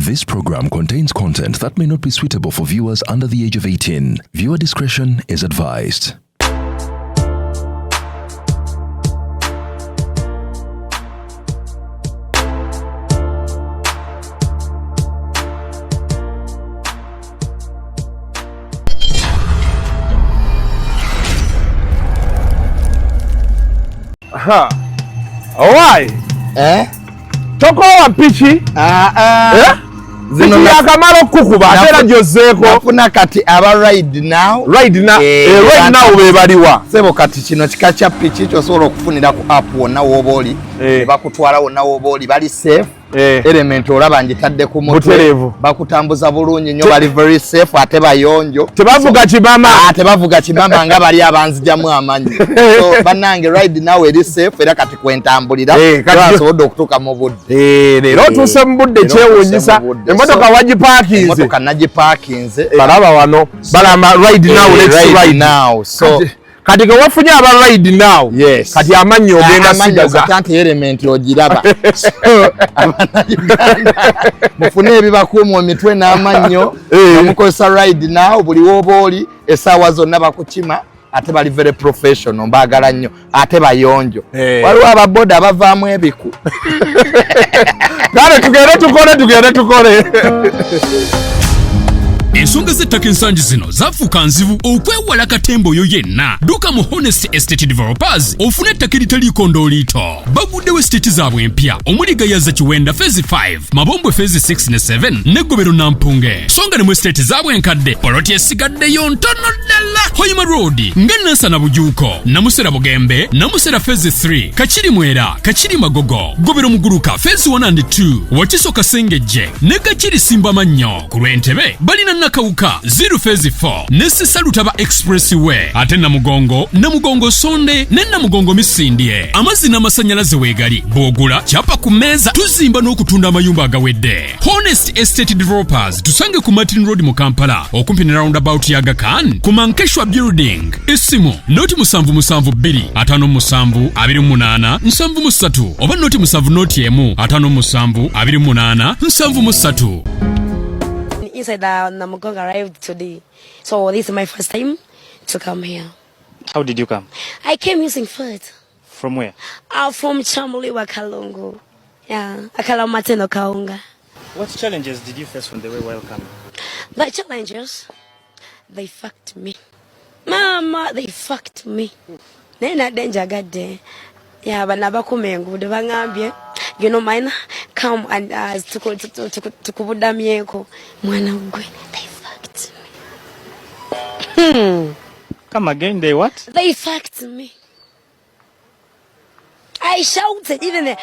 This program contains content that may not be suitable for viewers under the age of 18. Viewer discretion is advised. Aha. Why? Toko wa pichi? Zino ya kamaro kukuba atera jozeko. Nafuna kati aba ride now. Ride now. Ride now webaliwa. Sebo kati kino kikacha pichi kyo sobola okufunira ku app wonna woboli. Bakutwala wonna woboli bali safe. Element olaba njitadde ku mutwe. Bakutambuza bulungi nnyo bali very safe ate bayonjo. Tebavuga kibama. Tebavuga kibama nga bali abanzijamu amanyi. So banange ride now eri safe era kati kwentambulira. Kasobola okutuuka mu budde. Lero tuse mu budde kyewunyisa. Emotoka wagiparkinze. Emotoka nagiparkinze. Balaba wano. Balama ride now let's ride now. So kati ga wafunye aba ride now. Yes. Kati amanyo ogenda sigaza. Kati element ogiraba. Mufune ebibakuuma emitwe n'amannyo. Mukozesa ride now buli woboli esaawa zonna bakukima. Ate bali very professional mbagala nnyo ate bayonjo. Waliwo ababoda abavaamu ebiku. Kale tugende tukole. Ensonga z'ettaka ensangi zino zafuuka nzibu okwewala katembo yo yenna. Duka mu Honest Estate Developers ofune ettaka eritaliiko ndooliito. Baguddewo estate zaabwe empya omuli Gayaza Kiwenda Phase 5, Mabombwe Phase 6 ne 7 ne Gobero Nampunge. Songa ne mu estate zaabwe enkadde poloti esigaddeyo ntono ddala. Hoyima Road, Ngenasa na Bujuuko, Namusera Bugembe, Namusera Phase 3, Kachiri Mwera, Kachiri Magogo, Gobero Muguruka Phase 1 and 2, Wakiso Kasengejje ne Kachiri Simba Mannyo. Ku Lwentebe balina Nakawuka 0 Phase 4 Nesi Salutaba Expressway ate Namugongo Sonde ne Namugongo Misindye. Amazzi n'amasanyalaze weegali bw'ogula kyapa ku mmeeza tuzimba n'okutunda amayumba agawedde. Honest Estate Developers tusange ku Martin Road mu Kampala okumpi ne roundabout ya Aga Khan ku Mankeshwa Building. Essimu noti 772 57 28 73 oba noti 7 57 28 73. Inside Namugongo arrived today, so this is my first time to come here. How did you come? I came using foot. From where? From Chamuliwa Kalongo. Yeah, Akala Mateno Kaunga. What challenges did you face on the way while coming? The challenges? They fucked me. Mama, they fucked me. Nena danger got there. Yeah, but nabakumengu de bangambye. You know mine come and tukubuda mieko mwana gwe they fucked me. Come again, they what? They fucked me. I shouted even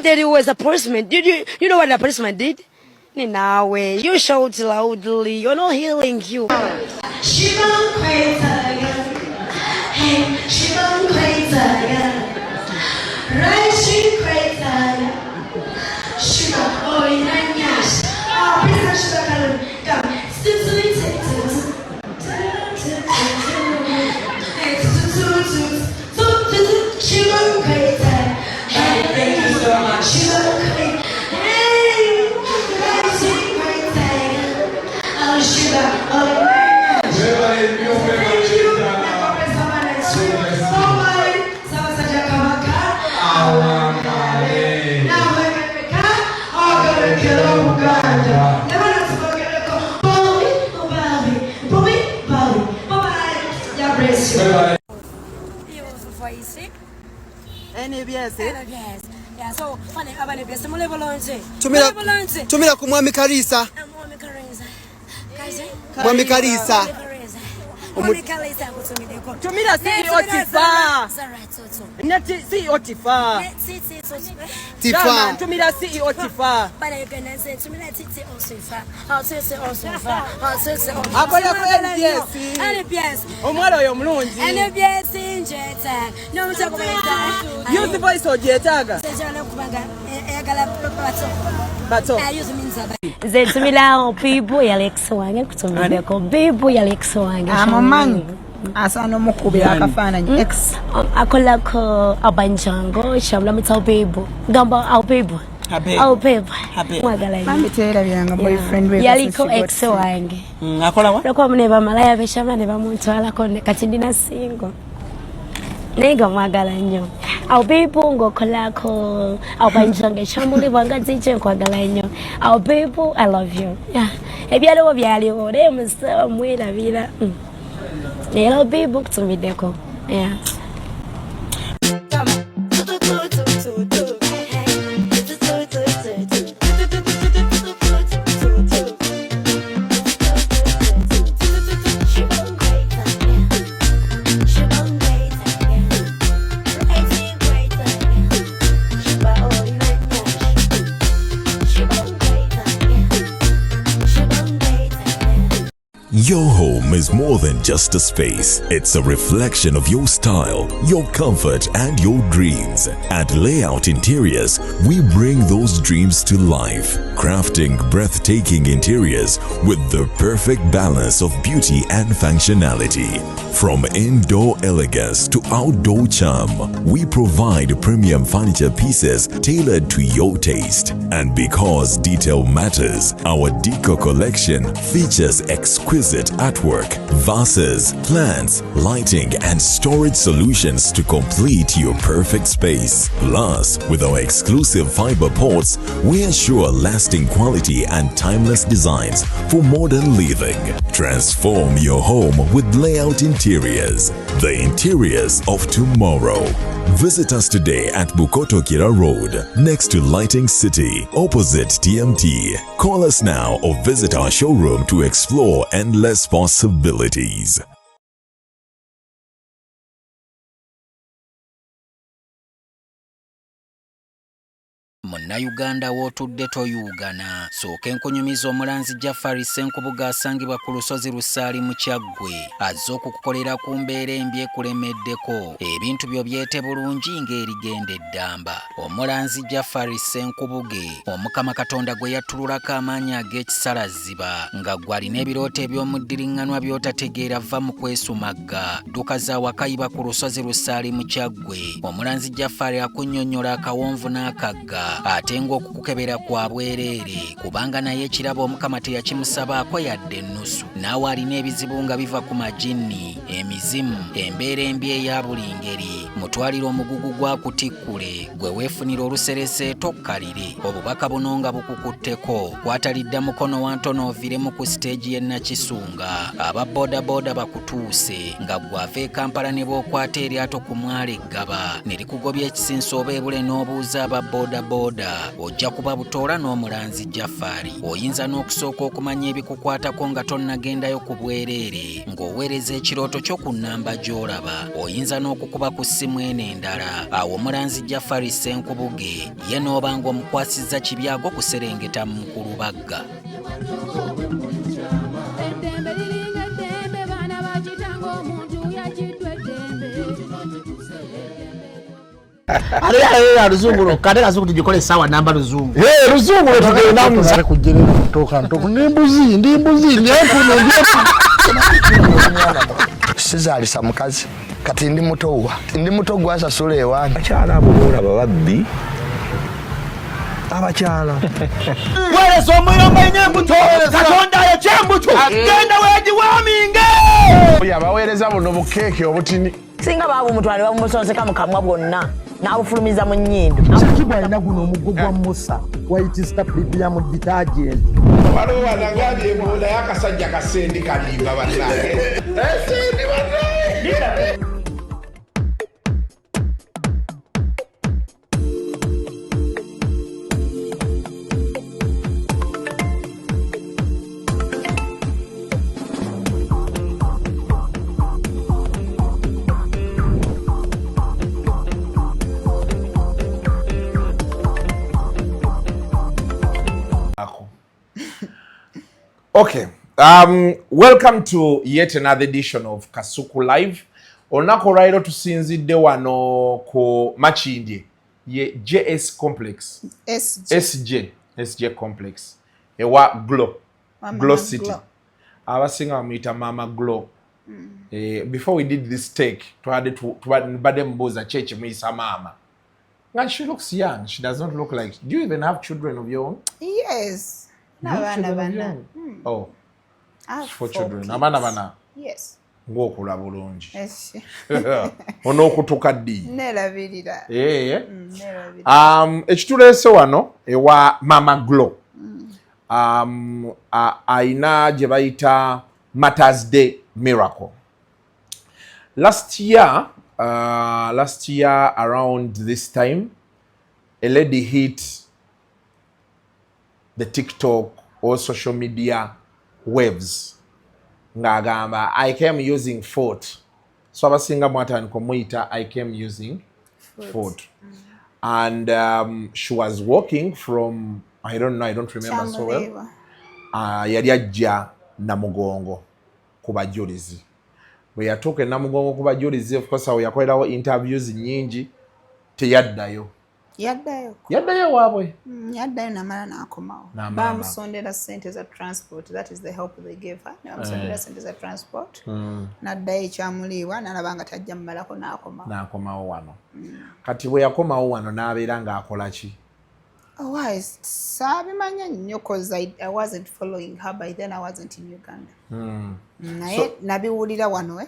there was a policeman. You know what the policeman did? No way. You shout loudly. You're not healing you. She don't quit again. Hey, she don't quit again. Right, she quit again. Sugar, oh, in a nyash. Oh, please, sugar, come. She won't quit. Hey, thank you so much. She won't quit. Hey, she quit. Oh, sugar, oh, in a nyash. Thank you. Tumira ku Mwami Kalisa. Mwami Kalisa. Tumira si otifa. Nati si otifa. Tifa. Tumira si otifa. Tumira titi otifa. Akola ko NBS. Omwalo yo mulungi. NBS njeta. No mutakwenda. Use voice ojetaga. Sejana kubanga egala bato. I use means Ze tumila people Alex wange kutumira ko people Alex wange. Amamanyi asano mukubira akafananyi X akola ko abanjango shamla mita people gamba our people Oh, Pep. Mwagala nnyo. Mami teerabiranga boyfriend we. Yaliko ex wange. Akola wa? Loko mune bamalaya beshama ne bamuntwalako kati ndina single. Nega mwagala nnyo. Awo people ngokolako. Awo banjonge chambuli bwanga DJ nkwagala nnyo. Awo people I love you. Yeah. Ebyaliwo byaliwo. Ne musa mwirabira. Hello people kutumideko. Yeah. Your home is more than just a space. It's a reflection of your style, your comfort, and your dreams. At Layout Interiors, we bring those dreams to life, crafting breathtaking interiors with the perfect balance of beauty and functionality. From indoor elegance to outdoor charm, we provide premium furniture pieces tailored to your taste. And because detail matters, our Deco collection features exquisite artwork, vases, plants, lighting, and storage solutions to complete your perfect space. Plus, with our exclusive fiber pots, we ensure lasting quality and timeless designs for modern living. Transform your home with Layout Interiors, the interiors of tomorrow. Visit us today at Bukoto Kira Road, next to Lighting City, opposite TMT. Call us now or visit our showroom to explore endless possibilities. Munnayuganda w'otudde toyugana sooka enkunyumiza omulanzi Jafari Ssenkubuga asangibwa ku lusozi Lusaali mu Kyaggwe azze okukukolera ku mbeera embi ekulemeddeko ebintu byo byete bulungi ng'erigenda eddamba. Omulanzi Jafari Ssenkubuge Omukama Katonda gwe yattululako amaanyi ag'ekisalaziba nga gwe alina ebirooto eby'omuddiringanwa by'otategeera va mu kwesumagga dduka za wakayiba ku lusozi Lusaali mu Kyaggwe. Omulanzi Jafari akunnyonnyola akawonvu n'akagga ate ng'okukukebera kwa bwereere kubanga naye ekirabo Omukama teyakimusabaako yadde ennusu. Naawe alina ebizibu nga biva ku majinni, emizimu, embeera embi eya buli ngeri. Mutwalire omugugu gwa kutikkule gwe weefunira oluserese tokkalire. Obubaka buno nga bukukutteko kwatalidda mukono wa ntono oviremu ku siteegi y'e Nakisunga. Aba bodaboda bakutuuse nga gwava e Kampala ne bw'okwata eryato ku mwala eggaba ne likugobya ekisinsa oba ebule n'obuuza aba bodaboda ojja kuba butoola n'omulanzi Jafari. Oyinza n'okusooka okumanya ebikukwatako nga tonnagendayo ku bwereere ng'oweereza ekirooto kyo ku nnamba gy'olaba. Oyinza n'okukuba ku ssimu eno endala. Awo omulanzi Jafari Ssenkubuge ye n'obanga omukwasizza kibyago kuserengeta mu Nkulubagga. Ale luzungu kale kasuku tujikole sawa namba luzungu. Luzungu tugenda muze kujjira kutoka ntoko n'embuzi nyenkuno ndyetu. Sizalisa mukazi kati ndi muto gwasasula ewange. Abakyala abo boolaba babbi. Abakyala. Weereza omuyomba enyembuto Katonda yekyembuto genda weegiwaaminge. Yabaweereza buno bukeeke obutini. Singa babu mutwale bamusonseka mu kamwa bwonna n'abufulumiza mu nnyindo. Kigwa alina guno omuggo gwa Musa wayitista premium detergent. Waliwo wanagambye ebola y'akasajja kasendi kalimba bannange. Esendi bannange. Okay, welcome to yet another edition of Kasuku Live. Onako rairo tusinzidde wano ku Machindye ye JS Complex. SJ Complex. Ewa Glow City. Abasinga bamuyita Mama Glow. Before we did this take, twabadde mbuuza church muyisa mama. And she looks young. She does not look like. Do you even have children of your own? Yes. You have children of your own? Oh. I have 4 4 children. kids. Abana. Yes. Ng'okula bulungi. Yes. Onookutuka ddi. Nerabirira. Ekituleese wano ewa Mama Glo. Ayina gye bayita Mother's Day Miracle. Last year around this time, a lady hit the TikTok or social media waves. Ngagamba, I came using Fuutu. So abasinga mwatandika omuyita I came using Fuutu. And she was walking from, I don't remember so well. Yali ajja Namugongo ku bajulizi. Bwe yatuuka e Namugongo ku bajulizi, of course awo yakolerawo interviews nyingi, teyaddayo. Yaddayo waabwe. Yaddayo namala n'akomawo. Bamusondera ssente za transport. That is the help they gave her. Bamusondera ssente za transport. N'addayo ekyamuliibwa n'alaba nga tajja mumalako n'akomawo. N'akomawo wano. Kati bwe yakomawo wano n'abeera ng'akola ki? Oh, saabimanya nnyo cause I wasn't following her. By then I wasn't in Uganda. Naye nabiwulira wano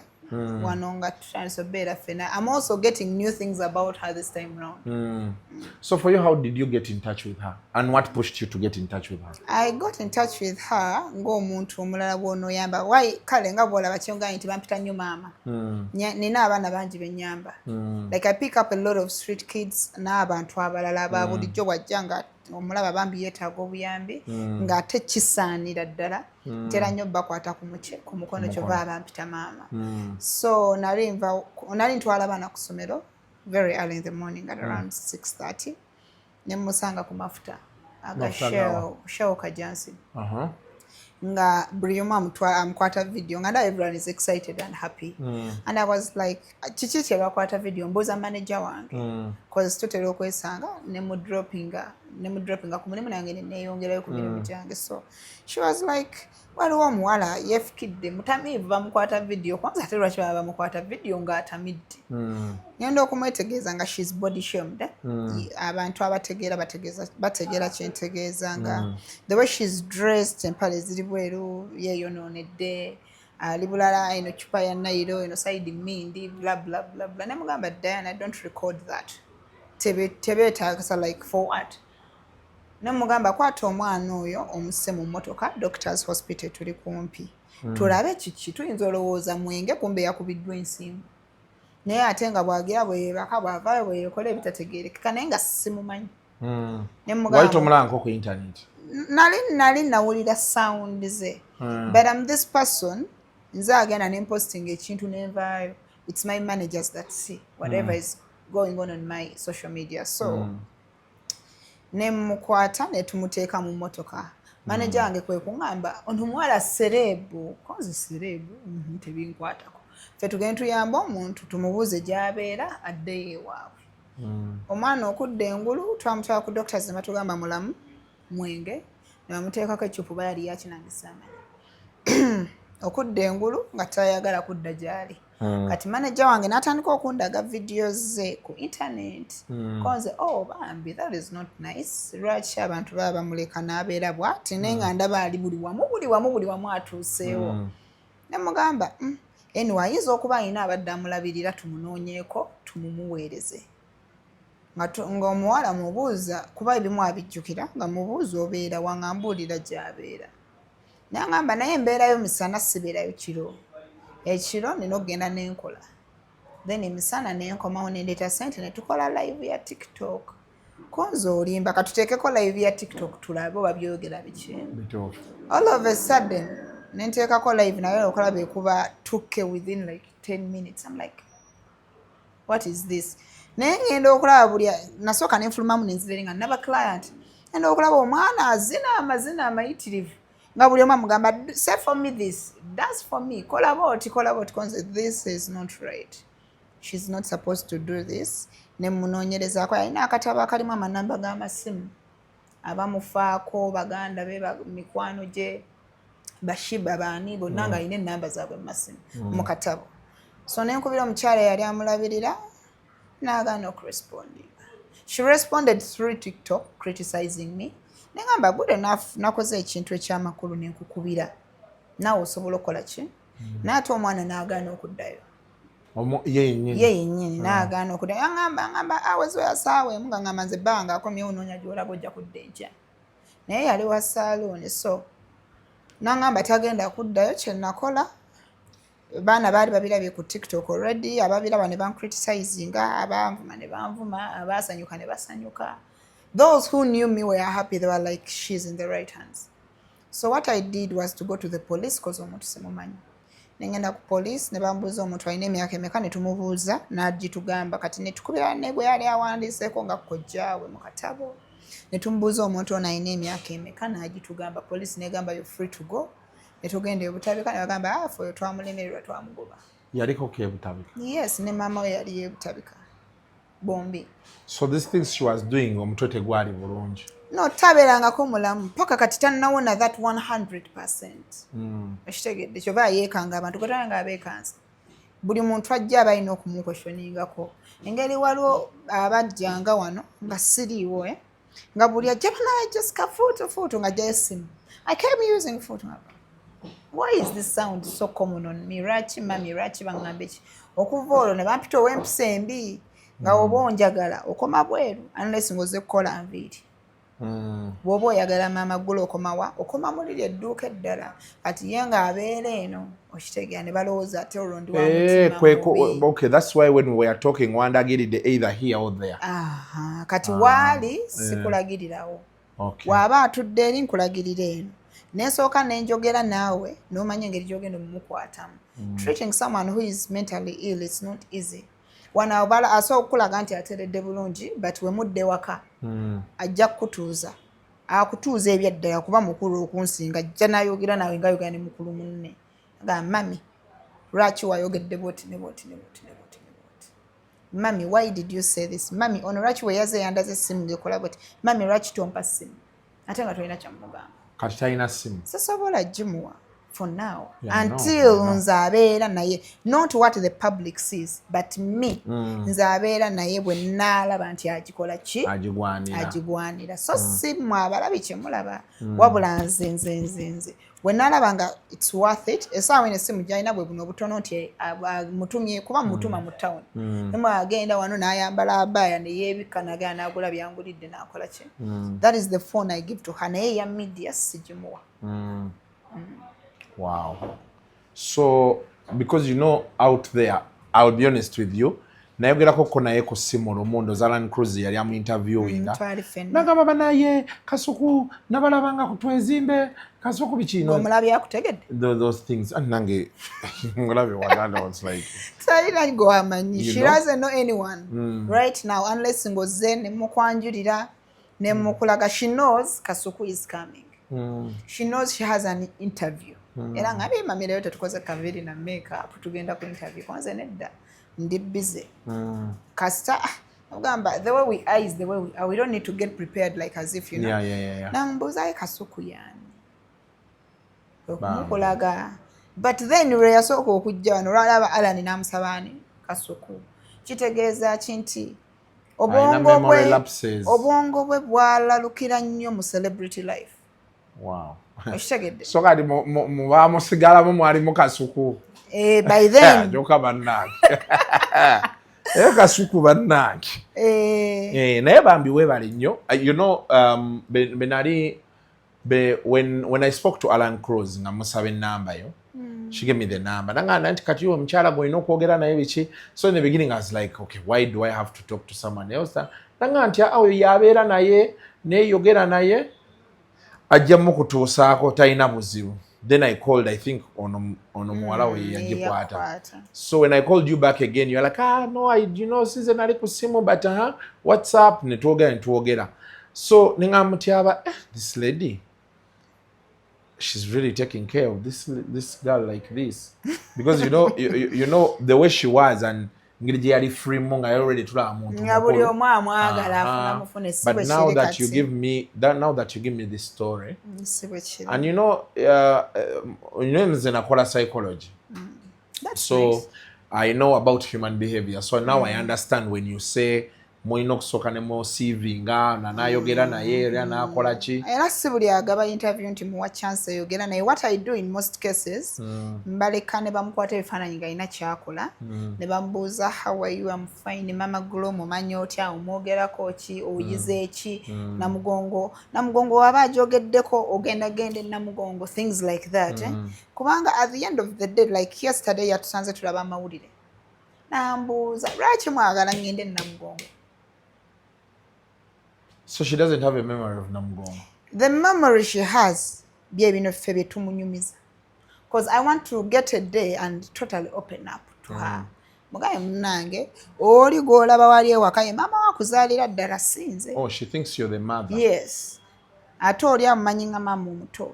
wano nga transobeera fena. I'm also getting new things about her this time round. So for you, how did you get in touch with her? And what pushed you to get in touch with her? I got in touch with her ng'omuntu omulala bw'onooyamba. Why kale nga bw'olaba kyonga nti bampita nnyo maama. Nina abaana bangi be nnyamba. Like I pick up a lot of street kids n'abantu abalala aba bulijjo bw'ajja nga omulaba bambi yeetaaga obuyambi ng'ate kisaanira ddala ntera nnyo bakwata ku mukono kyova abampita maama. So nali ntwala abaana ku ssomero very early in the morning at around 6:30 ne musanga ku mafuta aga Shell Kajansi. Nga buli omu amukwata video nga everyone is excited and happy. And I was like kiki kye bakwata video mbuuza manager wange cause tutera okwesanga ne mu droppinga ku mulimu nange neeyongerayo ku mirimu gyange. So she was like waliwo omuwala yeefukidde mutamiivu bamukwata video kwanza ate lwaki baba bamukwata video ng'atamidde. Ngenda okumwetegeeza nga she's body shamed. Abantu abategeera bategeera kyentegeeza nga the way she's dressed empale ziri bweru yeeyonoonedde ali bulala eno cupa ya Nairo eno side mindi bla bla bla bla. Nemugamba Diana, I don't record that. Tebeetaagisa like for what? Nemugamba kwata omwana oyo omuse mu mmotoka Doctors Hospital tuli kumpi. Tulabe kiki tuyinza olowooza mwenge kumbe yakubiddwa ensimu. Naye ate nga bwagira bwebaka bwavaayo bweyekola ebitategeerekeka naye nga simumanyi. Waita omulanko ku internet? Nali nawulira sound ze. But I'm this person nze agenda nemposting ekintu nenvaayo. It's my managers that see whatever is going on my social media. So nemukwata netumuteeka mu mmotoka. Manager wange kwe kuŋŋamba omuwala serebu konzi serebu tebinkwatako. Ffe tugenda tuyamba omuntu tumubuuze gy'abeera addeyo ewaabwe. Omwana okudda engulu twamutwala ku doctors ne batugamba mulamu mwenge ne bamuteekako ecupa ba yali yakinangisa amanya. Okudda engulu nga tayagala kudda gy'ali. Kati manager wange n'atandika okundaga videos ze ku internet. Konze bambi that is not nice. Lwaki abantu baba bamuleka n'abeera bw'ati naye nga ndaba ali buli wamu atuuseewo. Ne mugamba anyway ayinza okuba alina abadde amulabirira tumunoonyeeko tumumuweereze. Ng'omuwala mubuuza kuba ebimu abijjukira nga mubuuza obeera waŋŋambuulira gy'abeera. N'aŋŋamba naye embeerayo misana sibeerayo kiro. Ekiro nina okugenda n'enkola. Then emisana n'enkomawo nendeeta ssente ne tukola live ya TikTok. Konze olimba katuteekeko live ya TikTok tulabe oba byogera biki. All of a sudden nenteekako live naye okulaba ekuba 2K within like 10 minutes. I'm like, what is this? Naye ngenda okulaba buli nasooka nenfulumamu nenzirere nga naba client. Ngenda okulaba omwana azina amazina amayitirivu. Nga buli omu amugamba say for me this, that's for me. Kola boti konze this is not right. She's not supposed to do this. Ne munoonyerezaako yalina akatabo akalimu amanamba g'amasimu. Abamufaako baganda be mikwano gye bashiba baani bonna nga alina ennamba zaabwe mu masimu mu katabo. So nenkubira omukyala yali amulabirira n'agaana okurespondinga. She responded through TikTok criticizing me. Nengamba good enough nakoze ekintu ekyamakulu nenkukubira. Nawe osobola okola ki? N'ate omwana n'agaana okuddayo. Ye yennyini n'agaana okuddayo. Ngamba awezi yasaawe nga ngamba nze bbanga akomyewo noonya gy'olaga ojja kudda enkya. Naye yali wa saloon so n'angamba tagenda kuddayo kye nakola. Baana baali babirabye ku TikTok already, ababiraba ne bancriticinga, abanvuma ne banvuma, abasanyuka ne basanyuka. Those who knew me were happy. They were like, she's in the right hands. So what I did was to go to the police because omuntu simumanyi. Nengenda ku police ne bambuuza omuntu alina emyaka emeka ne tumubuuza n'agitugamba kati ne tukubira ne gwe yali awandiiseeko nga kojjaawe mu katabo. Ne tumubuuza omuntu ono alina emyaka emeka n'agitugamba. Police negamba you're free to go. Netugende ebutabika ne bagamba afo twamulemererwa twamugoba. Yaliko ke ebutabika? Yes, ne mama we yali ebutabika. Bombi. So these things she was doing omutwe gwali bulungi. No, taberangako mulamu paka kati tannawona that 100%. Ekitegedde kyova yeekanga abantu kotanga abeekansa. Buli muntu ajja abalina okumukweshoningako. Engeri waliwo abajjanga wano nga siriiwo nga buli ajja banaye Jessica Fuutu nga jesimu. I came using Fuutu. Why is this sound so common on me? Rachi mami rachi bangambeki. Okuva olwo ne bampita ow'empisa embi nga oba onjagala okoma bweru unless ngoze kukola nviiri. Bw'oba oyagala maama gula okomawa okoma muliri edduuka eddala kati ye nga abeera eno okitegera ne balowooza ate olwo ndi wamutima. Okay, that's why when we were talking wandagiridde either here or there. Kati waali sikulagirirawo. Waba atudde eri nkulagirira eno. Nesooka nenjogera naawe n'omanya engeri gy'ogenda mumukwatamu. Treating someone who is mentally ill is not easy. Wana obala aso okulaga nti ateredde bulungi but we mudde waka. Ajja kutuuza. Akutuuza ebyaddala kuba mukulu okunsinga ajja n'ayogera nawe nga yogera ne mukulu munne. Nga mami lwaki wayogedde bwoti ne bwoti ne bwoti ne bwoti ne bwoti. Mami why did you say this? Mami ono lwaki weyaze yandaze essimu ngekola bwoti. Mami lwaki tompa ssimu? Ate nga tolina kyamugamba. Kati talina ssimu. Sasobola gimuwa for now until nze abeera naye not what the public sees but me nze abeera naye bwe naalaba nti agikola ki agigwanira so si mmwe abalabi kye mulaba wabula nze bwe naalaba nga it's worth it essaawa eno essimu gyalina bwe buno obutono nti mutumye kuba mutuma mu town nemwe agenda wano n'ayambala abaya ne yeebikka nagala n'agula byangulidde n'akola ki that is the phone I give to her naye ya media sigimuwa. Wow. So, because you know out there, I'll be honest with you, nayogerako ko naye ku simu Lomondo Zalan Cruz yali amu interviewinga. Nagamba banaye Kasuku nabalabanga kutwezimbe Kasuku bichino. Omulabi yakutegedde. Those things nange omulabi waganda was like. Sayina go amanyi. She doesn't know anyone right now unless ngoze ne mukwanjulira ne mukulaga. She knows Kasuku is coming. She knows she has an interview. Era ngabe mamira yote tukoze kaviri na makeup tugenda ku interview kwanza nedda ndi busy kasta ugamba the way we are is the way we are. We don't need to get prepared like as if you know nambuza Kasuku yani okulaga but then we yasoko okujja wano laba Alan namusabani Kasuku kitegeeza kinti obwongo bwe bwalalukira nnyo mu celebrity life. Wow. So kati muba musigala mu mwali mu Kasuku. By then. Joka bannange. Kasuku bannange. Naye bambi webale nnyo. You know, when I spoke to Alan Cruz nga musaba ennamba yo, she gave me the number. Nanga nti kati yo mchala boyino kwogera naye biki. So in the beginning I was like, okay, why do I have to talk to someone else? Nanga nti awo yabeera naye ne yogera naye ajja mukutuusaako talina buzibu. Then I called, I think, on muwala we yagikwata. So when I called you back again, you're like, no, you know, since nali ku simu, but what's up? Netwogera. So ningamutyaba, this lady, she's really taking care of this girl like this. Because you know, you know the way she was and ngiri yali free munga already tula muntu. Ngabuli omwa agala afuna mufune sibe. But now that you give me this story, and you know nze nakola psychology. So nice. I know about human behavior. So now I understand when you say mulina okusooka ne mu CV nga n'ayogera naye era n'akola ki. Era si buli agaba interview nti muwa chance eyogera naye. What I do in most cases, mbaleka ne bamukwata ebifaananyi nga alina kyakola, ne bamubuuza how are you, I'm fine, mama Glo mumanyi otya, omwogerako ki, oyize ki, Namugongo waba ajogeddeko ogenda gende Namugongo, things like that. Kubanga at the end of the day, like yesterday yatusanze tulaba amawulire. Nambuuza lwaki mwagala ngende Namugongo? So she doesn't have a memory of Namugongo. The memory she has, bye bino ffe bye tumunyumiza. Because I want to get a day and totally open up to her. Mugaye munange, oli gw'olaba wali ewaka ye mama wakuzaalira ddala sinze. Oh, she thinks you're the mother. Yes. Ate oli amumanyi nga maama omuto.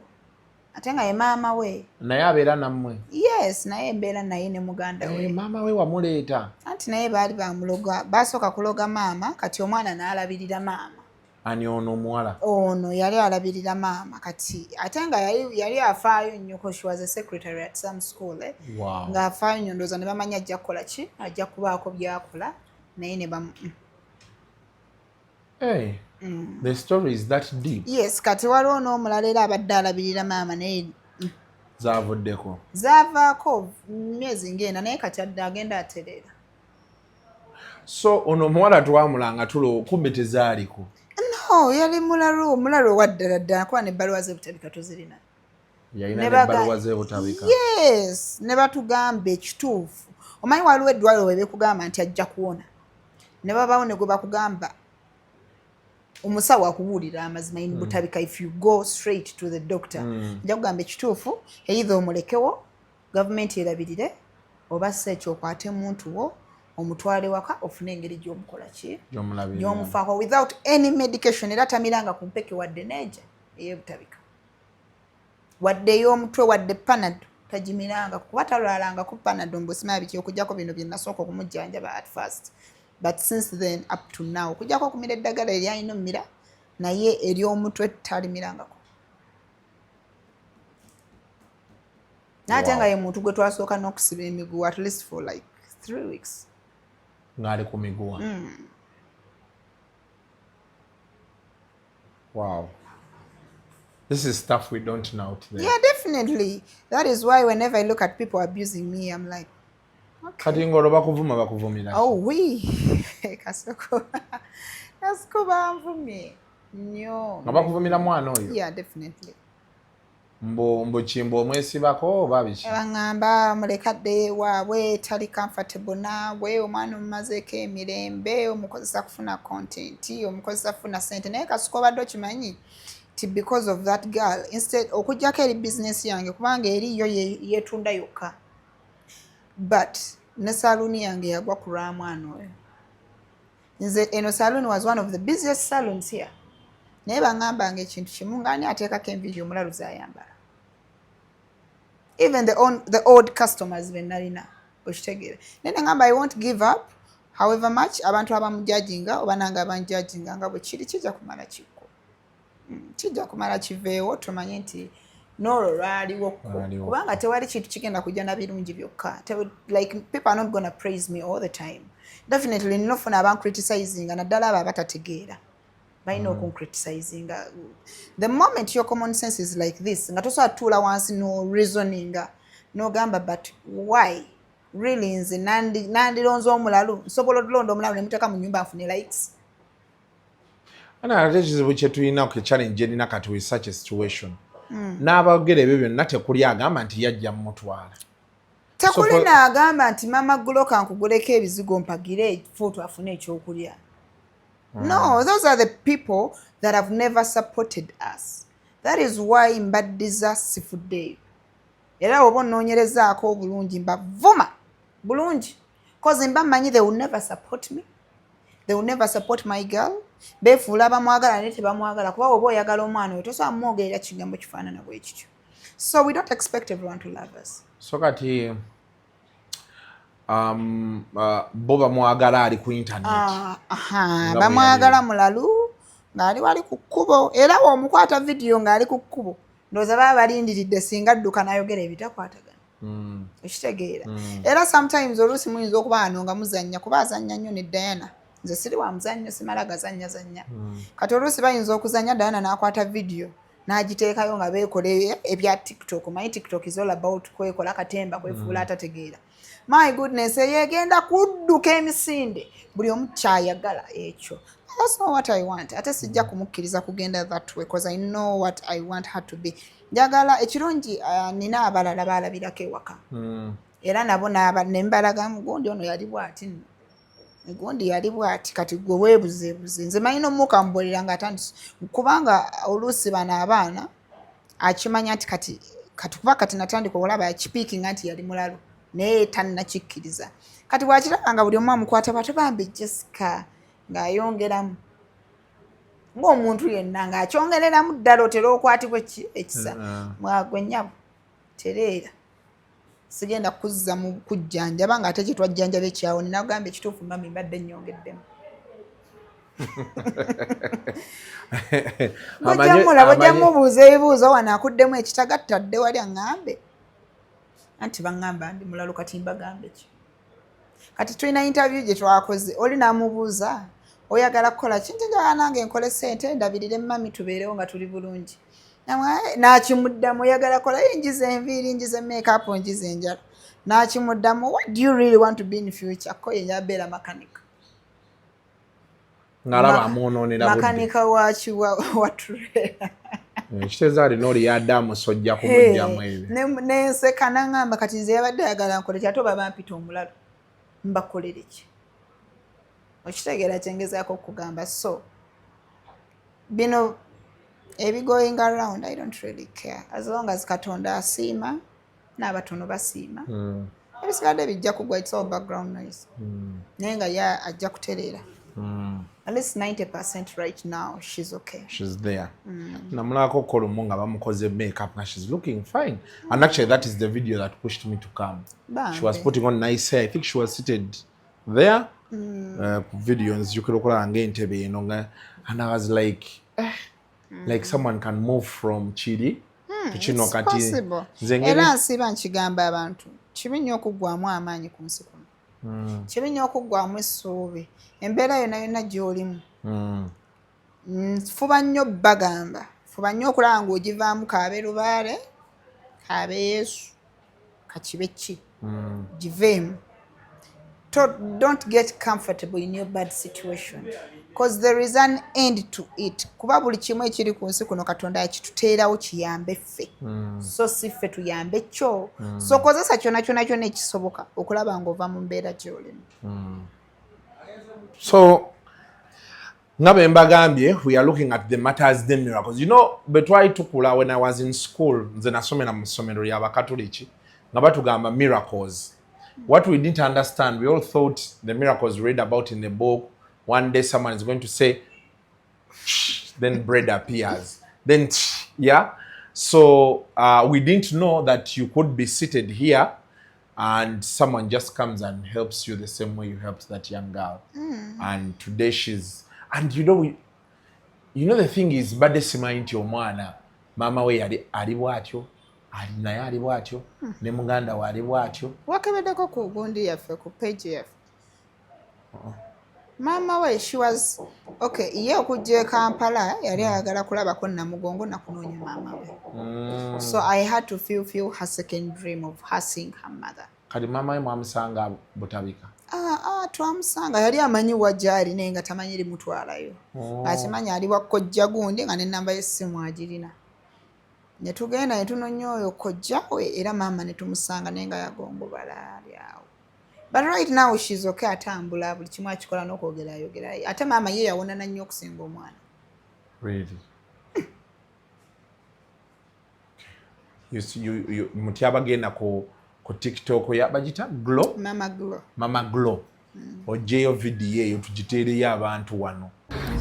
Ate nga ye maama we. Naye abeera nammwe. Yes, naye mbeera naye ne muganda we. Maama we wamuleeta. Anti naye baali bamuloga, basooka kuloga maama, kati omwana n'alabirira maama. Ani ono omuwala? Ono yali alabirira maama kati. Ate nga yali afaayo nnyo ko she was a secretary at some school. Wow. Nga afaayo nnyo ndowooza ne bamanya ajja kukola ki? Ajja kubaako by'akola. Naye ne bamu. Hey. The story is that deep. Yes, kati waliwo n'omulala era abadde alabirira maama naye zaavuddeko. Zaavaako myezi ng'ena naye kati agenda atereera. So ono omuwala twamulanga tulo kumbe tezaaliko. No, yali mulalo waddala ddala kuba n'ebbaluwa z'ebutabika tuzirina. Yalina n'ebbaluwa z'ebutabika. Yes, ne batugamba ekituufu. Omanyi waliwo eddwaliro we bekugamba nti ajja kuwona. Ne babaawo ne gwe bakugamba omusawo akubuulira amazima in butabika if you go straight to the doctor. Nja kugamba ekituufu either omulekewo gavumenti erabirire oba si ekyo okwate muntu wo omutwale waka ofune engeri gy'omukola ki gy'omufaako without any medication era tamiranga ku mpeke wadde neeja ey'ebutabika wadde ey'omutwe wadde panado tagimiranga kuba talwalanga ku panado mbusimaya biki okujjako bino bye nasooka okumujjanjaba at first. But since then up to now kujjako okumira eddagala eryalina omumira naye ery'omutwe talimirangako. N'ate nga ye muntu gwe twasooka n'okusiba emiguwa at least for like 3 weeks. Ng'ali ku miguwa. Wow. This is stuff we don't know out there. Yeah, definitely. That is why whenever I look at people abusing me, I'm like, okay. Kati ng'olwo bakuvumira. Oh, oui. Kasuku. Kasuku banvumye. Nnyo. Nga bakuvumira mwana oyo? Yeah, definitely. Mbo kimbo omwesibako oba biki? Bangamba mulekadde waabwe tali comfortable naabwe omwana omumazeeko emirembe omukozesa kufuna content omukozesa kufuna sente naye Kasuku obadde okimanyi ti because of that girl instead okujjako eri business yange kubanga eriyo yeetunda yokka but ne saluuni yange yagwa ku lwa mwana oyo. Nze eno saluuni was one of the busiest salons here. Naye bangambanga ekintu kimu ng'ani ateekako enviiri omulalu z'ayambala. Even the old customers be nalina okitegeera. Naye ngamba I won't give up however much abantu abamujjajinga oba nange abanjajinga nga bwe kiri kijja kumala kikko. Kijja kumala kiveewo tumanye nti n'olwo lwaliwo kubanga tewali kintu kigenda kujja na birungi byokka. Like people are not gonna praise me all the time. Definitely ninofuna abantu criticizing naddala abo abatategeera. By no criticizing. The moment your common sense is like this, nga tosobola tuula wansi no reasoning no gamba but why really nze nandironza omulalu nsobola okulonda omulalu ne muteeka mu nnyumba nfune likes. Ate ekizibu kye tulina ku challenge erina kati with such a situation. N'abagera ebyo byonna tekuli agamba nti yajja mumutwala. Tekuli n'agamba nti mama Glo kankuguleko ebizigo mpagire Fuutu afune ekyokulya. No, those are the people that have never supported us. That is why mbaddiza sifuddeyo. Era oba onnoonyerezaako obulungi mbavuma bulungi. Because mba mmanyi they will never support me. They will never support my girl. Beefuula bamwagala naye tebamwagala kuba oba oyagala omwana oyo tosobola mumwogerera kigambo kifaanana bwe kityo. So we don't expect everyone to love us. So kati bo bamwagala ali ku internet. Bamwagala mulalu ng'ali wali ku kkubo era omukwata video ng'ali ku kkubo ndowooza baba balindiridde singa adduka n'ayogera ebitakwatagana. Okitegeera. Era sometimes oluusi muyinza okuba ano nga muzannya kuba azannya nnyo ne Diana nze siri wa muzannyo simala gazannya kati oluusi bayinza okuzannya Diana n'akwata video n'agiteekayo nga beekola ebya TikTok. My TikTok is all about kwekola katemba kwefuula atategeera. My goodness, yegenda kudduka emisinde buli omu kyayagala ekyo. That's not what I want. Ate sijja kumukkiriza kugenda that way because I know what I want her to be. Njagala ekirungi nina abalala balabirako ewaka. Era nabo nembalaga gundi ono yali bw'ati nno. Gundi yali bw'ati kati gwe weebuzeebuze. Nze malina omukka mbuulira nga atandise kubanga oluusi bano abaana akimanya nti kati kuba kati natandika olaba akipiikinga nti yali mulalu naye tannakikkiriza. Kati bw'akiraba nga buli omu amukwata bato bambi Jessica ng'ayongeramu ng'omuntu yenna ng'akyongereramu ddala otera okwatibwa ekisa mwagwe nnyabo tereera sigenda kuzza mu kujjanjaba ng'ate kye twajjanjaba ekyawo ninagamba ekituufu mami mbadde nnyongeddemu bojjamubuuza ebibuuzo wano akuddemu ekitagattadde wali aŋŋambe anti baŋŋamba ndi mulalu kati mbagambe ki kati tulina interview gye twakoze oli n'amubuuza oyagala kukola kintu njagala nange nkole ssente ndabirire mami tubeerewo nga tuli bulungi n'akimuddamu oyagala kola njiza enviiri njiza make-up njiza enjala n'akimuddamu what do you really want to be in future ko yenja abeera makanika ngalaba amuonoonera budde makanika wa turera ekiteeza alina oli yadde amusojja kumugjamu ebyo nenseka naŋŋamba kati nze yabadde ayagala nkole ki ate oba bampita omulalu mbakolere ki okitegeera kyengezaako okugamba so bino going around I don't really care as long as Katonda asiima n'abatono basiima ebisigadde bijja kugwa it's all background noise naye nga ye ajja kutereera at least 90% right now she's okay. She's there. Namulako kolumu nga bamukoze makeup and she's looking fine. And actually that is the video that pushed me to come. She was putting on nice hair. I think she was seated there. Videos you could look at entebe and I was like like someone can move from Chidi to Chino kati. Possible. Era nsiba nkigamba abantu. Kibi nnyo okuggwamu amaanyi ku nsi kuno. Kibi nnyo okuggwamu essuubi. Embeera yonna gy'olimu. Fuba nnyo bagamba. Fuba nnyo okulaba ng'ogivaamu kaabe lubaale, kaabe Yesu, kakibe ki. Giveemu. Don't get comfortable in your bad situation because there is an end to it. Kuba buli kimu ekiri ku nsi kuno Katonda yakituteerawo kiyambe ffe. So si ffe tuyambe kyo. So kozesa kyonna ekisoboka okulaba ng'ova mu mbeera gy'olimu. So ngabe mbagambye we are looking at the matters the miracles. You know, betwai tukula when I was in school nze nasomera mu ssomero ly'Abakatoliki nga batugamba miracles. What we didn't understand, we all thought the miracles read about in the book. One day someone is going to say, then bread appears. Then, yeah. So we didn't know that you could be seated here and someone just comes and helps you the same way you helped that young girl. And today she's, and you know the thing is, bade simainti omwana, mama we ali bwatyo. Naye ali bwatyo ne muganda we ali bwatyo wakebeddeko ku gundi yaffe ku page yaffe mama we she was okay ye okujja e Kampala yali ayagala kulabako Namugongo nakunoonya mama we so I had to fulfill her second dream of her seeing her mother. Kati mama we mwamusanga butabika? Twamusanga yali amanyi wajjali naye nga tamanyi limutwalayo akimanyi ali wakojja gundi nga n'ennamba y'essimu agirina. Netugenda netunoonya oyo kojja we era maama netumusanga naye nga yagongobala ali awo. But right now she's okay atambula buli kimu akikola n'okwogeraayogerayo ate maama ye yawonana nnyo okusinga omwana. Really? You mutya bagenda ku TikTok ya bagita Glow? Mama Glow. Mama Glow. Ojeyo video eyo tugiteereyo abantu wano.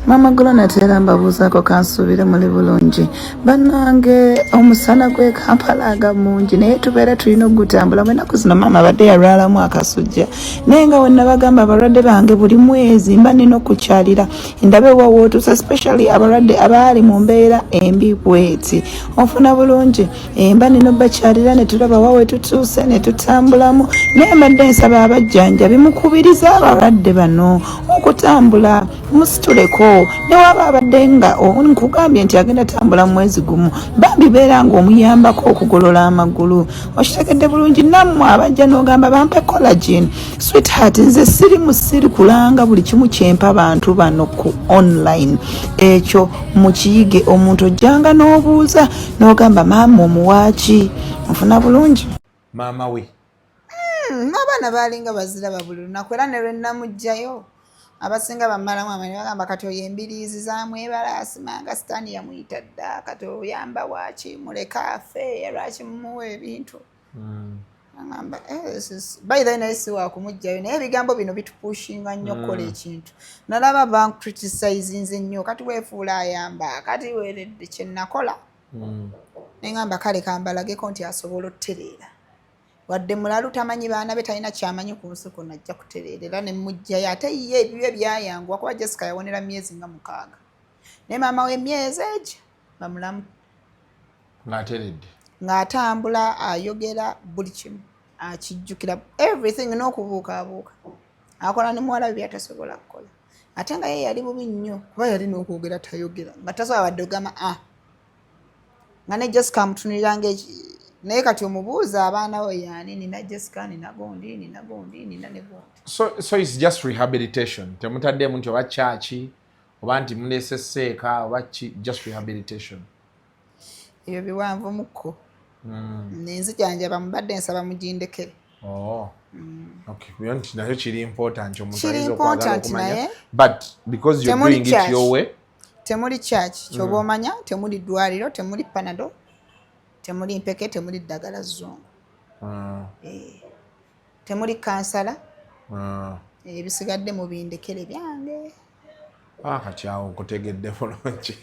Mama Golo natera mbabuzaako kansubire muli bulungi bannange omusana gwe Kampala agamungi naye tubeera tulina okugutambula mwenaku zino maama abadde yalwalamu akasujja naye nga wenna bagamba abalwadde bange buli mwezi mba nina okukyalira ndabe wawootusa especially abalwadde abaali mu mbeera embi bweti ofuna bulungi mba nina obbakyalira ne tulaba wawe tutuuse ne tutambulamu naye mbadde nsaba abajjanjabi mukubiriza abalwadde bano okutambula musituleko newaba abadde nga nkugambye nti agenda tambula mu mwezi gumu bambi beera nga omuyambako okugolola amagulu okitegedde bulungi nammwe abajja n'ogamba bampe collagen sweetheart nze siri kulanga buli kimu kyempa abantu bano ku online ekyo mukiyige omuntu ojjanga n'obuuza n'ogamba maama omuwaaki ofuna bulungi maama we abaana baalinga baziraba buli lunaku era ne lwe nnamugjayo abasinga bamalamu amanyi bagamba kati oyo embiriizi zamwebalaasi manga sitaani yamuyita dda kati oyamba waaki muleka afe lwaki mumuwa ebintu agamba by the naye si wakumugjayo naye ebigambo bino bitupushinga nnyo okukola ekintu nalaba bancriticizinze nnyo kati weefuula ayamba kati weeredde kyenakola neŋamba kale kambalageko nti asobola otereera wadde mulalu tamanyi baana be talina kyamanyi ku nsi kuno ajja kutereerera ne mujjayo ate ye ebibyo byayangwa kuba Jessica yawonera myezi nga 6 naye maama we emyezi egyo bamulamu ng'ateredde ng'atambula ayogera buli kimu akijjukira everything n'okubuukaabuuka akola ne muwala we byatasobola kukola ate nga ye yali bubi nnyo kuba yali n'okwogera tayogera nga tasobola wadde ogamba nga ne Jessica amutunuliranga naye kati omubuuza abaana we yaani nina Jessica nina gondi nina ne gondi so it's just rehabilitation temutaddemu nti oba kyaki oba nti mulese seeka oba just rehabilitation ebyo biwanvu mukko nenzijjanjaba mubadde nsaba mugindekere okay kuyo nti nakyo kiri important omuntu ayinza okwagala okumanya but because you're doing it your way temuli kyaki kyoba omanya temuli ddwaliro temuli panado temuli mpeke temuli ddagala zongo temuli kansala ebisigadde mu bindekere byange kati awo nkutegedde bulungi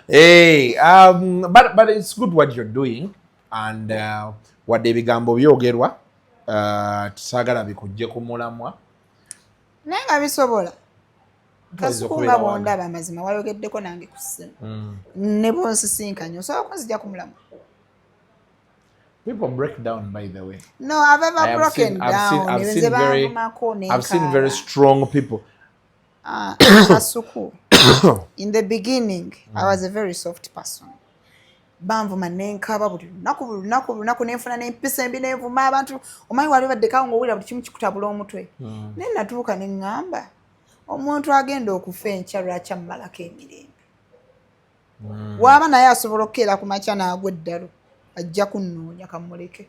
hey but it's good what you're doing and wadde ebigambo byogerwa tusaagala bikujje ku mulamwa naye nga bisobola Kasuku nga bwondaba amazima wayogeddeko nange ku ssimu ne bonsisinkanya osobola kunzija ku mulamwa. People break down, by the way. No, I've ever broken down. I've seen very strong people. Kasuku, in the beginning, I was a very soft person. Banvuma nenkaba buli lunaku nenfuna nempisa embi nenvuma abantu omanyi wali baddekawo ng'owulira buli kimu kikutabula omutwe naye natuuka ne ŋŋamba omuntu agenda okufa enkya lwaki amumalako emirembe waaba naye asobola okukeera ku makya n'agwa eddalo ajja kunnoonya kamuleke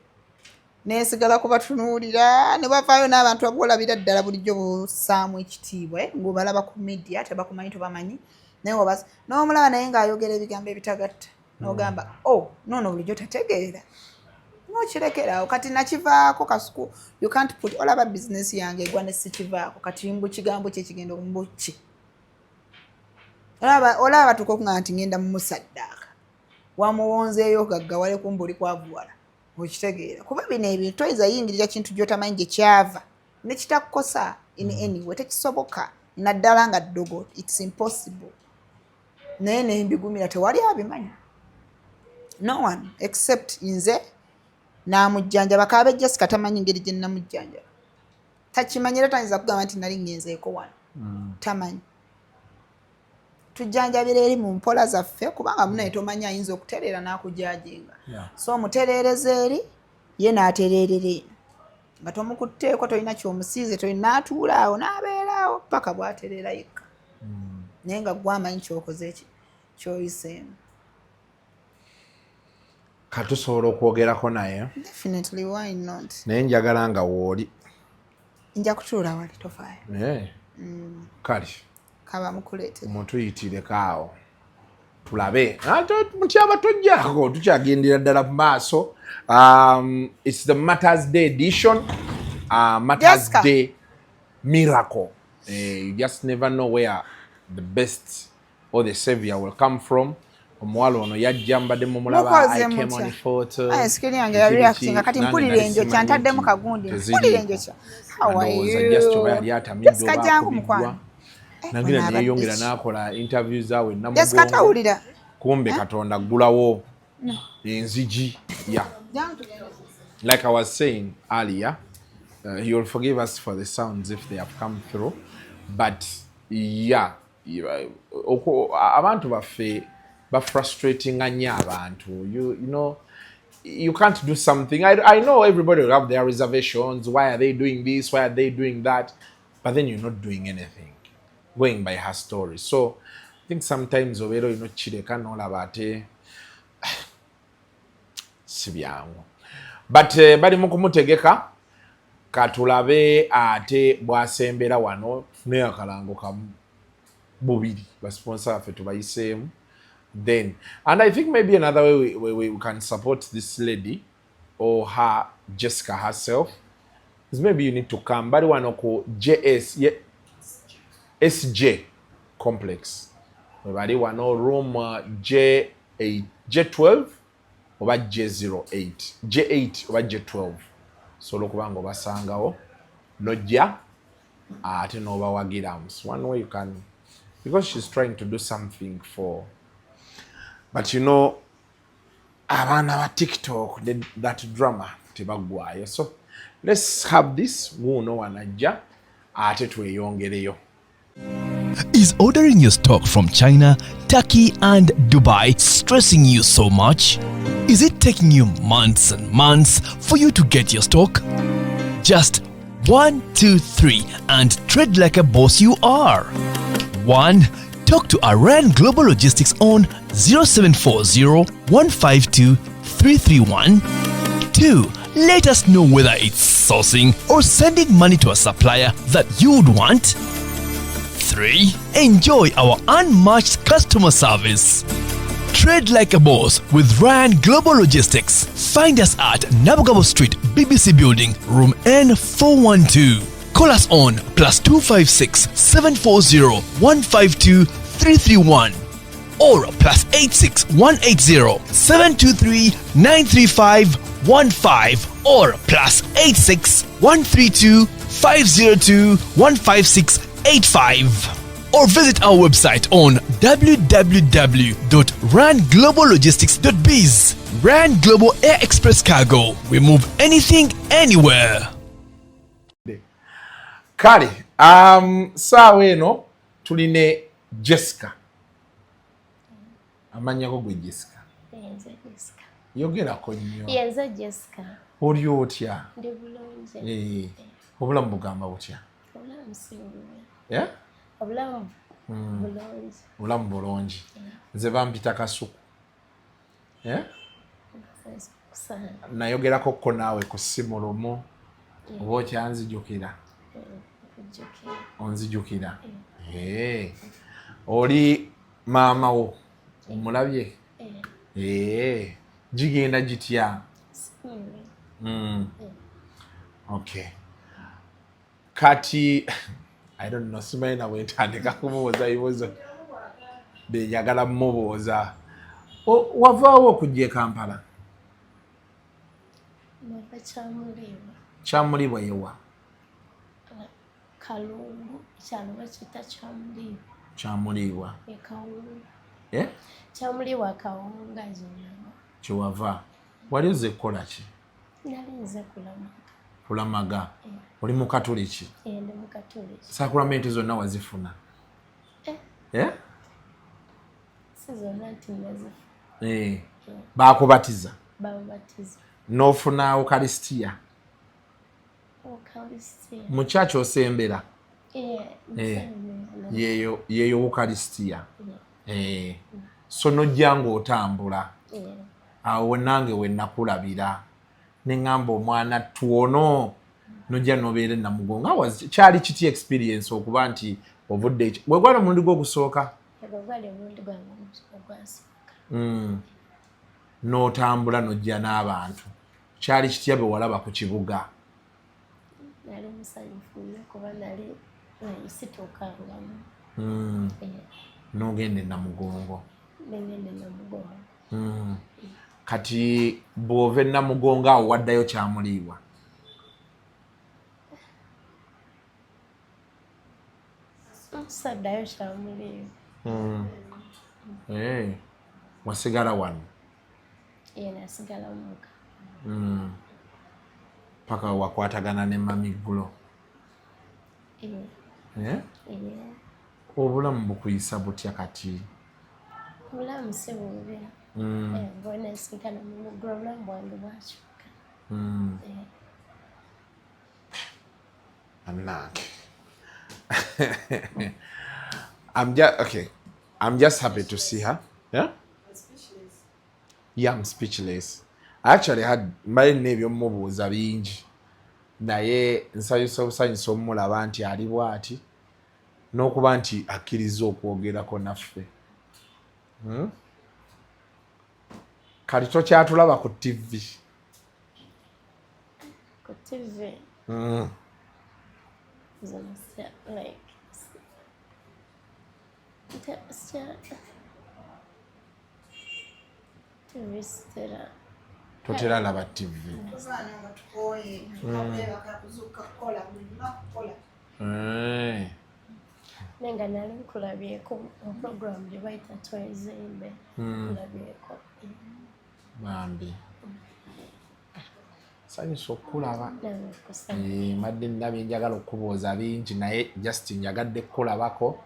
neesigala kubatunuulira ne bavaayo n'abantu abwolabira ddala bulijjo bussaamu ekitiibwa ng'obalaba ku media tebakumanyi tobamanyi naye obaza n'omulaba naye ng'ayogera ebigambo ebitagatta n'ogamba nono bulijjo tategeera nokirekerawo kati nakivaako Kasuku you can't put olaba bizinesi yange egwa ne sikivaako kati mbu kigambo kye kigenda ombuki olaba tukokuŋŋa nti ngenda mu musaddaaka wamuwonzeeyo gaggawale kumbuli kwavuwala okitegeera kuba bino ebintu toyinza yingirira kintu gy'otamanyi gye kyava ne kitakukosa in anyway tekisoboka naddala nga ddogo it's impossible naye nembigumira tewali abimanyi no one except nze namujjanjaba kaabe Jessica tamanyi ngeri gye namujjanjaba takimanyira tayinza kugamba nti nali ngenzeeko wano tamanyi tujjanjabira eri mu mpola zaffe kubanga munaye tomanyi ayinza okutereera n'akujajinga so omutereereza eri ye n'atereerera eno nga tomukutteeko tolina kyomusiize tolina atuula awo n'abeeraawo paka bw'atereera yekka naye nga gwamanyi kyokoze kyoyiseemu katusobola okwogerako naye definitely why not naye njagala nga wooli nja kutuula wali tofaayo kale kaba mukuleetera mutuyitiireko awo tulabe mutyaba tojjaako tukyagendera ddala mu maaso it's the Matters Day edition Matters Day miracle You just never know where the best or the savior will come from. Omuwala ono yajja mbadde mumulaba I came on photo. Screen yange ya reacting kati mpulira enjo kyantaddemu kagundi. Mpulira enjo kya. How are you? Just oba yali atamidde oba jangu mukwano. Nangira neyongera n'akola interviews zaawe Namugongo. Jessica tawulira. Kumbe Katonda gulawo enzigi. Yeah. Like I was saying earlier, he will forgive us for the sounds if they have come through. But yeah, abantu baffe frustrating anya abantu. You know, you can't do something. I know everybody will have their reservations. Why are they doing this? Why are they doing that? But then you're not doing anything, going by her story. So I think sometimes overo ino chireka nola bate sibyangu. But bali mukumutegeka katulabe ate bwasembera wano ne akalango kamu bubiri ba sponsor afe tubayisemu. Then, and I think maybe another way we can support this lady or her, Jessica herself, is maybe you need to come. Bari wanoko SJ complex. Bari wano room J8, J12 or J08, J8 or J12. So lokubango basangawo nojja ate no bawagirams. One way you can, because she's trying to do something for. But you know, abana wa TikTok, that drama tebagwayo. So let's have this Wuno wanajja ate tweyongereyo. Is ordering your stock from China, Turkey and Dubai stressing you so much? Is it taking you months and months for you to get your stock? Just 1, 2, 3 and trade like a boss you are. 1. Talk to Iran Global Logistics on 0740 152 331. 2. Let us know whether it's sourcing or sending money to a supplier that you'd want. 3. Enjoy our unmatched customer service. Trade like a boss with Ryan Global Logistics. Find us at Namugongo Street, BBC Building, room N412. Call us on +256 740 152 331 or +86 180 723 935 15 or +86 132 502 156 85. Or visit our website on www.rangloballogistics.biz. Rand Global Air Express Cargo. We move anything, anywhere. Kale, sawe no tuline Jessica. Amanya ko gwe Jessica. Yenza Jessica. Yogera ko nnyo. Yenza Jessica. Oli otya? Ndi bulungi. Obulamu bugamba butya? Obulamu singuwe. Yeah? Obulamu bulungi. Obulamu bulungi. Nze bampita Kasuku. Yeah? Nayogerako ko naawe ku ssimu lumu. Oba okyanzijukira? Onzijukira? Oli maama wo omulabye? Gigenda gitya? Okay. Kati I don't know, simanyi nawe ntandika kumubuuza ebibuuzo byenjagala mmubuuza. Wavaawo okujja e Kampala? Nava Kyamulibwa. Kyamulibwa yewa? Kalungu, ekyalo bakiyita Kyamulibwa. Kyamulibwa. Kawunga. Kyamulibwa Kawunga zonna. Kyewava? Wali ozze kukola ki? Nali nze kulamaga. Kulamaga? Oli mu Katoliki? Ndi mu Katoliki. Sakramenti zonna wazifuna? Si zonna nti nazifuna. Baakubatiza? Babatiza. N'ofuna Ukalisitiya? Ukalisitiya. Mu kyaki osembera? Yeeyo Ukalisitiya. So nojja ng'otambula. Awo nange we nakulabira. Ne ngamba omwana tuono nojja nobeera Namugongo. Kyali kiti experience okuba nti ovudde ekyo. Wegwana mulundi gwo ogusooka? Gwali mulundi gwange ogwasooka. N'otambula nojja n'abantu. Kyali kitya bwe walaba ku kibuga? Nali musanyufu nnyo kuba nali N'ogende Namugongo. Nengende Namugongo. Kati bw'ova Namugongo awo waddayo kyamuliibwa. Saddayo kyamuliibwa. Wasigala wano. Nasigala muka. Paka wakwatagana ne mami ggulo. Obulamu bukuyisa butya kati? Obulamu si bubi. Bwona nsinkana mu ggulo obulamu bwange bwakyuka. I'm just happy to see her. Yeah? Yeah, I'm speechless. I actually had my name mubuuza bingi. Naye nsanyusa busanyusa omulaba nti ali bw'ati n'okuba nti akkiriza okwogerako naffe. Kati tokyatulaba ku TV. Ku TV? TV stera. Totera laba TV. Nenga nali nkulabyeko mu program gye bayita Twezimbe. Nkulabyeko. Bambi. Sanyusa okulaba. Madde ndabye njagala okubuuza bingi naye just njagadde kulabako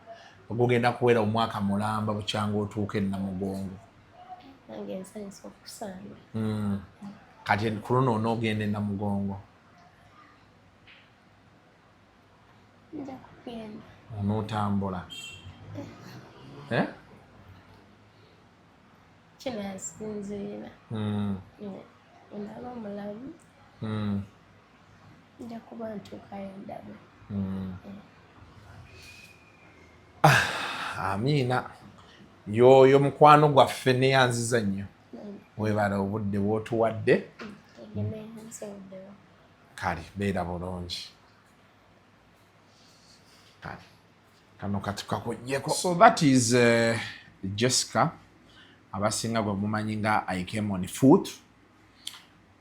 ogugenda kuwera omwaka mulamba bukyanga otuuke Namugongo. Nange nsanyusa okusanga. Kati ku luno onoogenda Namugongo. Nja kugenda. Onootambula. Kinasinziira. Ndaba omulamu. Nja kuba ntuukayo ndaba. Amiina. Yoyo mukwano gwaffe neyanziza nnyo. Webala obudde bw'otuwadde. Kale beera bulungi. Kano kati kakugyeko. So that is Jessica. Abasinga gwe mumanyi nga I came on Fuutu.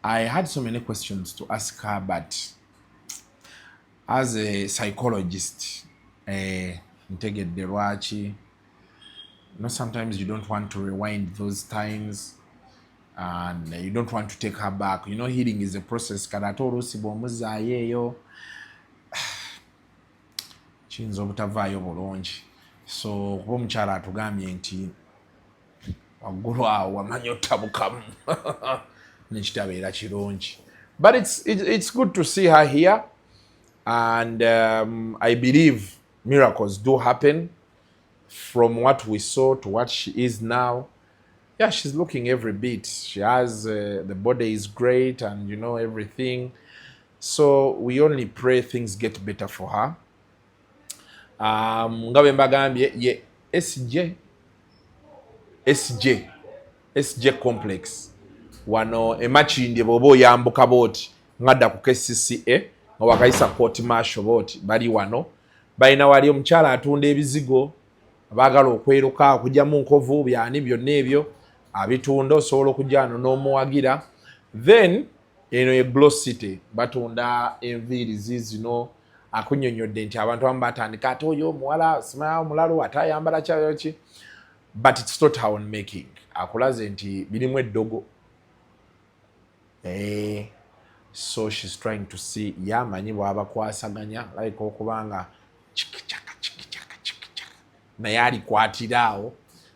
I had so many questions to ask her, but as a psychologist, ntegedde lwaki. Sometimes you don't want to rewind those times and you don't want to take her back. Healing is a process. Kati oluusi bw'omuzaayo eyo kiyinza obutavaayo bulungi. So kuba omukyala atugambye nti waggulu awo wamanya ottabukamu nekitabeera kirungi. But it's good to see her here, and I believe miracles do happen. From what we saw to what she is now, yeah, she's looking every bit. She has the body is great, and everything. So we only pray things get better for her. Ngabe mbagambye ye SJ complex wano emachindi bobo oyambuka booti ngadda ku KCCA nga wakayisa court martial booti bali wano balina wali omukyala atunda ebizigo abaagala okweruka okujjamu nkovu byani byonna ebyo abitunda osobola okujja wano n'omuwagira. Then eno ye Glow City batunda enviiri zino akunyonyodde nti abantu abamu batandika ate oyo omuwala simanya omulalo ate ayambala ki, but it's not how on making. Akulaze nti birimu eddogo. So she's trying to see yamanyi bw'abakwasaganya like okubanga chikichaka naye alikwatiraawo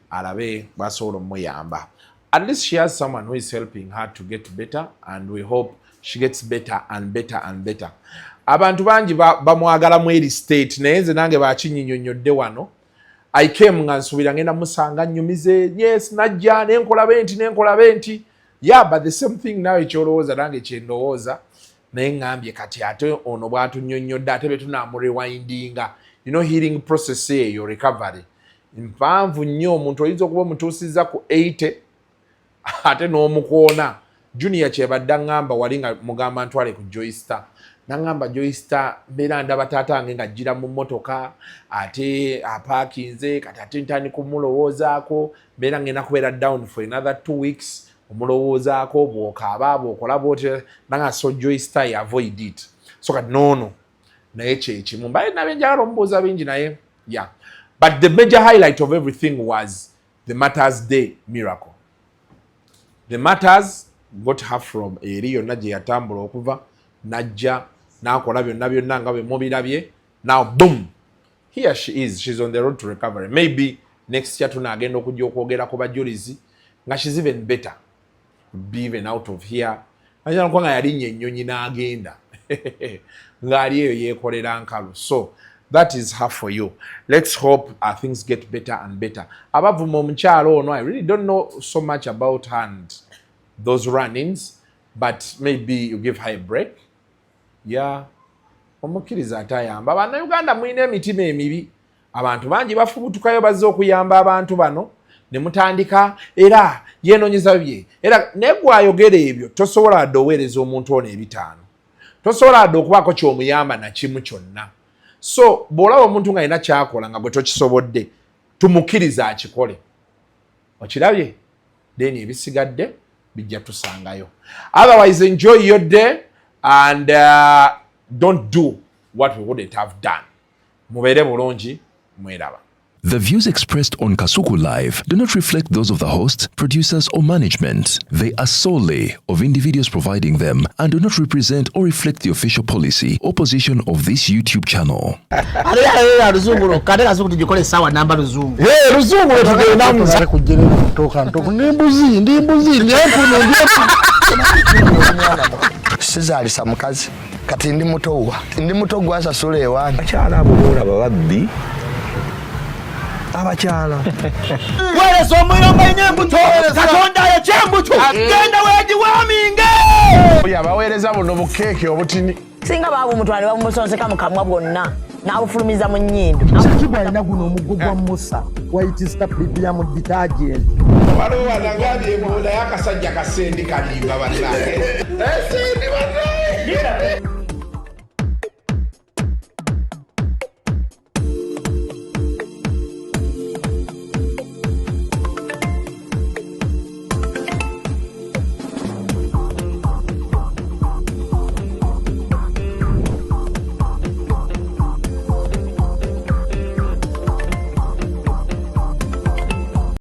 alabe basobola omuyamba. At least she has someone who is helping her to get better, and we hope she gets better and better and better. Abantu bangi bamwagala mu eri state naye nze nange bakinyinyonnyodde wano. I came nga nsuubira ngenda musanga nnyumize, yes najja nenkola benti. Yeah, but the same thing now ekyolowooza nange kyendowooza naye ngambye kati ate ono bw'atunnyonnyodde ate be tunaamurewindinga. Healing process eyo recovery mpanvu nnyo. Omuntu oyinza okuba omutuusiza ku 80 ate n'omukoona. Junior kyebadde ngamba wali nga mugamba ntwale ku Joystar nangamba Joyster mbeera ndaba taata wange ng'ajjira mu mmotoka ate apaakinze kati ate ntandika kumulowoozaako mbeera ngenda kubeera down for another 2 weeks omulowoozaako bw'okaaba bw'okola bw'otyo nanga so Joyster avoid it so kati noono naye kyekimu mbaye nabe njagala omubuuza bingi naye yeah but the major highlight of everything was the Matters Day miracle. The Matters got her from eri yonna gye yatambula okuva najja n'akola byonna nga bwe mubirabye now boom here she is, she's on the road to recovery. Maybe next year tunaagenda okujja okwogera ku bajulizi nga she's even better be even out of here ajala kwanga yalinnya ennyonyi n'agenda ng'ali eyo yeekolera nkalu. So that is her for you. Let's hope things get better and better. Abavuma omukyalo ono, I really don't know so much about her and those run-ins, but maybe you give her a break. Yeah. Omukiriza atayamba. Bannayuganda mulina emitima emibi. Abantu bangi bafubutukayo bazze okuyamba abantu bano ne mutandika era yeenoonyeza bye. Era negwe ayogera ebyo tosobola adde oweereza omuntu ono ebitaano. Tosobola adde okubaako ky'omuyamba na kimu kyonna. So bw'olaba omuntu ng'alina kyakola nga gwe tokisobodde tumukiriza akikole. Okirabye? Then ebisigadde bijja tusangayo. Otherwise enjoy your day and don't do what we wouldn't have done. Mubeere bulungi mweraba. The views expressed on Kasuku Live do not reflect those of the host, producers, or management. They are solely of individuals providing them and do not represent or reflect the official policy or position of this YouTube channel. Sizalisa mukazi kati ndi muto gwasasula ewange akyala abulula bababbi abakyala weereza omuyomba enyembuto katonda yekyembuto genda wegiwaminge yabaweereza buno bukeeke obutini singa baaba omutwale bamusonseka mu kamwa bwonna n'abufulumiza mu nnyindo kigwa alina guno omuggo gwa musa waitisita premium detergent waliwo wanagambye ebola y'akasajja kasendi kalimba bannange esendi bannange